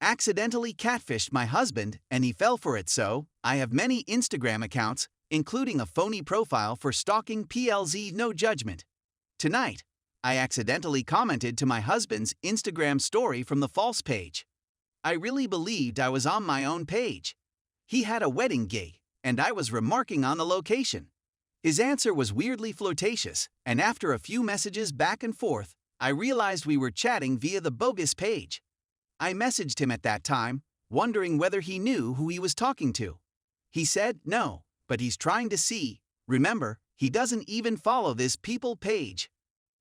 accidentally catfished my husband and he fell for it. So, I have many Instagram accounts, including a phony profile for stalking PLZ no judgment. Tonight, I accidentally commented to my husband's Instagram story from the false page. I really believed I was on my own page. He had a wedding gig, and I was remarking on the location. His answer was weirdly flirtatious, and after a few messages back and forth, I realized we were chatting via the bogus page. I messaged him at that time, wondering whether he knew who he was talking to. He said no, but he's trying to see. Remember, he doesn't even follow this people page.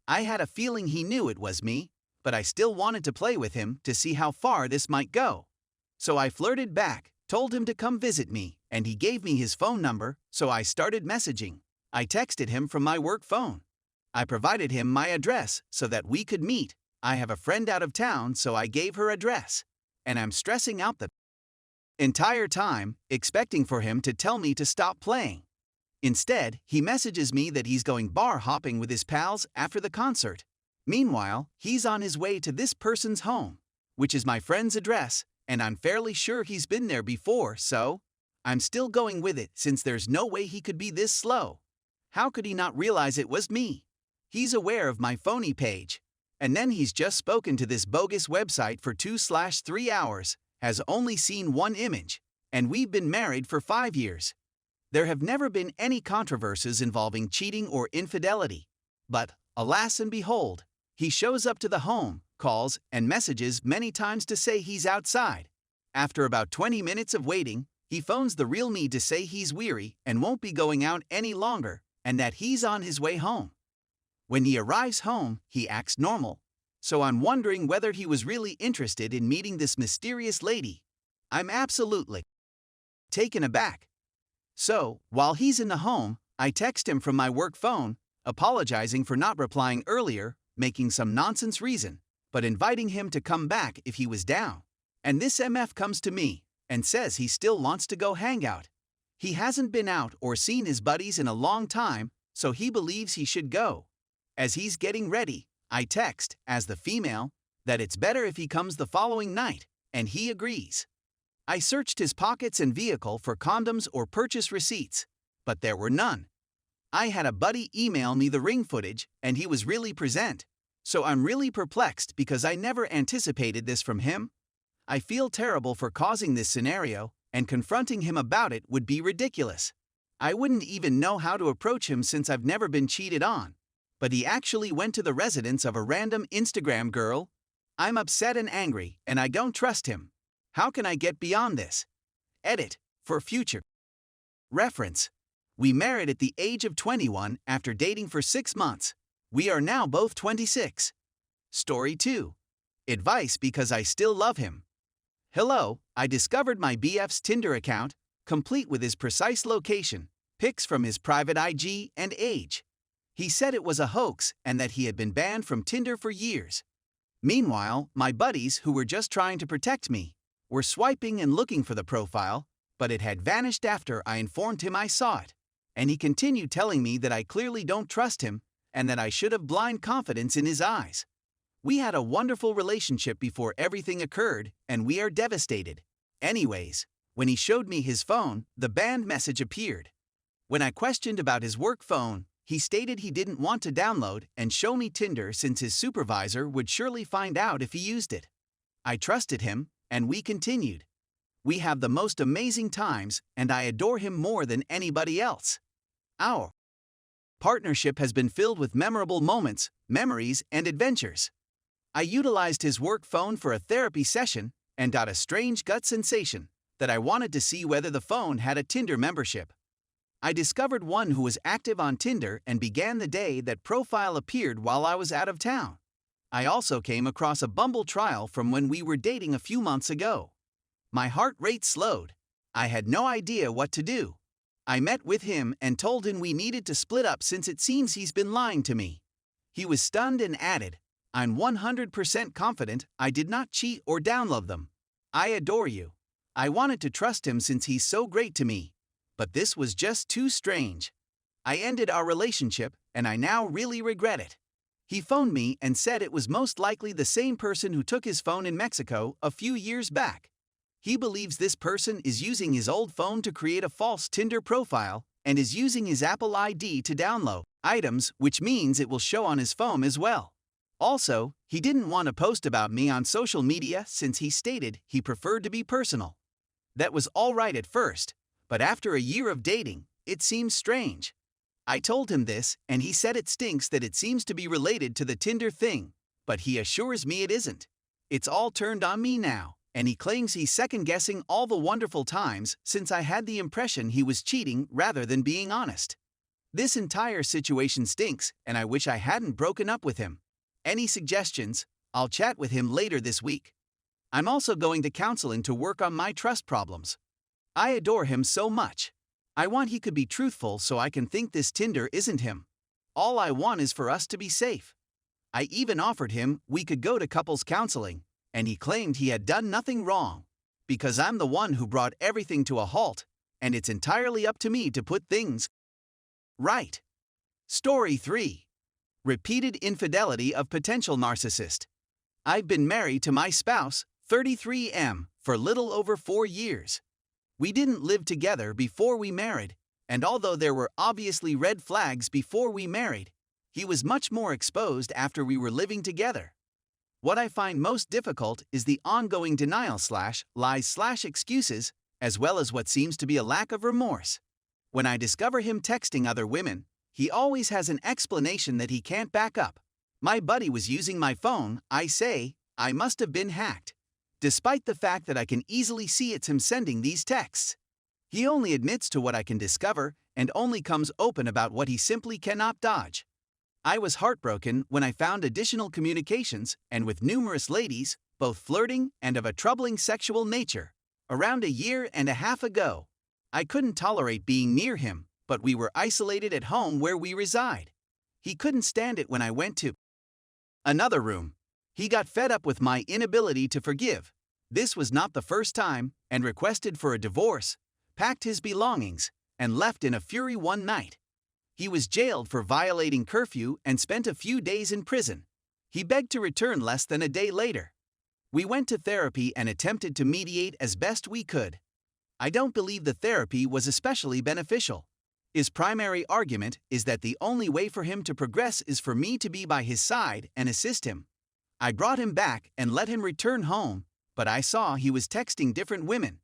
I had a feeling he knew it was me, but I still wanted to play with him to see how far this might go. So I flirted back, told him to come visit me, and he gave me his phone number, so I started messaging. I texted him from my work phone. I provided him my address so that we could meet. I have a friend out of town, so I gave her address. And I'm stressing out the entire time, expecting for him to tell me to stop playing. Instead, he messages me that he's going bar hopping with his pals after the concert. Meanwhile, he's on his way to this person's home, which is my friend's address, and I'm fairly sure he's been there before, so I'm still going with it since there's no way he could be this slow. How could he not realize it was me? He's aware of my phony page, and then he's just spoken to this bogus website for 2/3 hours, has only seen one image, and we've been married for 5 years. There have never been any controversies involving cheating or infidelity. But, alas and behold, he shows up to the home, calls, and messages many times to say he's outside. After about 20 minutes of waiting, he phones the real me to say he's weary and won't be going out any longer, and that he's on his way home. When he arrives home, he acts normal. So I'm wondering whether he was really interested in meeting this mysterious lady. I'm absolutely taken aback. So, while he's in the home, I text him from my work phone, apologizing for not replying earlier, making some nonsense reason, but inviting him to come back if he was down. And this MF comes to me and says he still wants to go hang out. He hasn't been out or seen his buddies in a long time, so he believes he should go. As he's getting ready, I text, as the female, that it's better if he comes the following night, and he agrees. I searched his pockets and vehicle for condoms or purchase receipts, but there were none. I had a buddy email me the ring footage, and he was really present. So I'm really perplexed because I never anticipated this from him. I feel terrible for causing this scenario, and confronting him about it would be ridiculous. I wouldn't even know how to approach him since I've never been cheated on. But he actually went to the residence of a random Instagram girl. I'm upset and angry, and I don't trust him. How can I get beyond this? Edit, for future reference. We married at the age of 21 after dating for 6 months. We are now both 26. Story 2. Advice because I still love him. Hello, I discovered my BF's Tinder account, complete with his precise location, pics from his private IG, and age. He said it was a hoax and that he had been banned from Tinder for years. Meanwhile, my buddies, who were just trying to protect me, were swiping and looking for the profile, but it had vanished after I informed him I saw it. And he continued telling me that I clearly don't trust him and that I should have blind confidence in his eyes. We had a wonderful relationship before everything occurred, and we are devastated. Anyways, when he showed me his phone, the banned message appeared. When I questioned about his work phone, he stated he didn't want to download and show me Tinder since his supervisor would surely find out if he used it. I trusted him, and we continued. We have the most amazing times, and I adore him more than anybody else. Our partnership has been filled with memorable moments, memories, and adventures. I utilized his work phone for a therapy session and got a strange gut sensation that I wanted to see whether the phone had a Tinder membership. I discovered one who was active on Tinder and began the day that profile appeared while I was out of town. I also came across a Bumble trial from when we were dating a few months ago. My heart rate slowed. I had no idea what to do. I met with him and told him we needed to split up since it seems he's been lying to me. He was stunned and added, "I'm 100% confident I did not cheat or download them. I adore you." I wanted to trust him since he's so great to me. But this was just too strange. I ended our relationship, and I now really regret it. He phoned me and said it was most likely the same person who took his phone in Mexico a few years back. He believes this person is using his old phone to create a false Tinder profile and is using his Apple ID to download items, which means it will show on his phone as well. Also, he didn't want to post about me on social media since he stated he preferred to be personal. That was all right at first, but after a year of dating, it seems strange. I told him this, and he said it stinks that it seems to be related to the Tinder thing, but he assures me it isn't. It's all turned on me now, and he claims he's second-guessing all the wonderful times since I had the impression he was cheating rather than being honest. This entire situation stinks, and I wish I hadn't broken up with him. Any suggestions? I'll chat with him later this week. I'm also going to counseling to work on my trust problems. I adore him so much. I want he could be truthful so I can think this Tinder isn't him. All I want is for us to be safe. I even offered him we could go to couples counseling, and he claimed he had done nothing wrong, because I'm the one who brought everything to a halt, and it's entirely up to me to put things right. Story 3. Repeated infidelity of potential narcissist. I've been married to my spouse, 33M, for little over 4 years. We didn't live together before we married, and although there were obviously red flags before we married, he was much more exposed after we were living together. What I find most difficult is the ongoing denial/lies/excuses, as well as what seems to be a lack of remorse. When I discover him texting other women, he always has an explanation that he can't back up. My buddy was using my phone, I say. I must have been hacked. Despite the fact that I can easily see it's him sending these texts. He only admits to what I can discover and only comes open about what he simply cannot dodge. I was heartbroken when I found additional communications and with numerous ladies, both flirting and of a troubling sexual nature. Around a year and a half ago, I couldn't tolerate being near him, but we were isolated at home where we reside. He couldn't stand it when I went to another room. He got fed up with my inability to forgive. This was not the first time, and requested for a divorce, packed his belongings, and left in a fury one night. He was jailed for violating curfew and spent a few days in prison. He begged to return less than a day later. We went to therapy and attempted to mediate as best we could. I don't believe the therapy was especially beneficial. His primary argument is that the only way for him to progress is for me to be by his side and assist him. I brought him back and let him return home, but I saw he was texting different women.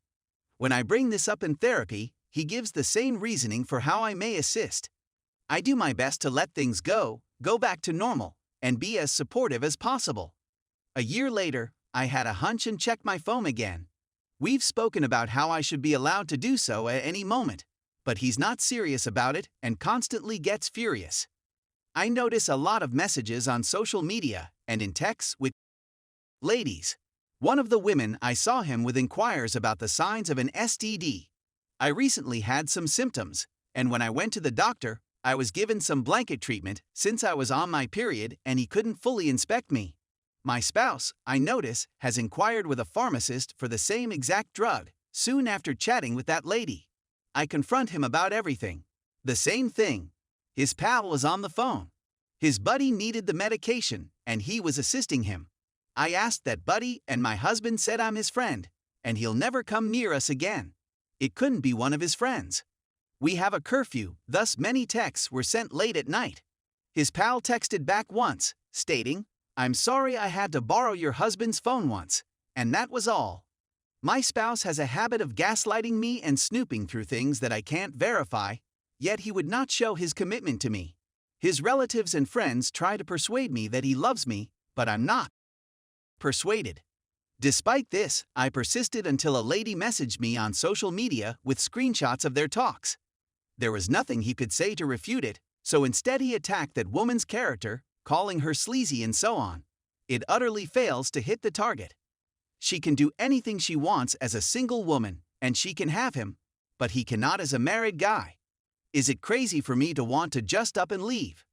When I bring this up in therapy, he gives the same reasoning for how I may assist. I do my best to let things go back to normal, and be as supportive as possible. A year later, I had a hunch and checked my phone again. We've spoken about how I should be allowed to do so at any moment, but he's not serious about it and constantly gets furious. I notice a lot of messages on social media and in texts with ladies. One of the women I saw him with inquires about the signs of an STD. I recently had some symptoms, and when I went to the doctor, I was given some blanket treatment since I was on my period and he couldn't fully inspect me. My spouse, I notice, has inquired with a pharmacist for the same exact drug, soon after chatting with that lady. I confront him about everything. The same thing. His pal was on the phone. His buddy needed the medication, and he was assisting him. I asked that buddy, and my husband said I'm his friend, and he'll never come near us again. It couldn't be one of his friends. We have a curfew, thus many texts were sent late at night. His pal texted back once, stating, "I'm sorry I had to borrow your husband's phone once," and that was all. My spouse has a habit of gaslighting me and snooping through things that I can't verify, yet he would not show his commitment to me. His relatives and friends try to persuade me that he loves me, but I'm not persuaded. Despite this, I persisted until a lady messaged me on social media with screenshots of their talks. There was nothing he could say to refute it, so instead he attacked that woman's character, calling her sleazy and so on. It utterly fails to hit the target. She can do anything she wants as a single woman, and she can have him, but he cannot as a married guy. Is it crazy for me to want to just up and leave?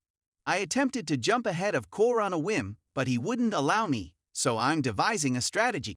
I attempted to jump ahead of Core on a whim, but he wouldn't allow me, so I'm devising a strategy.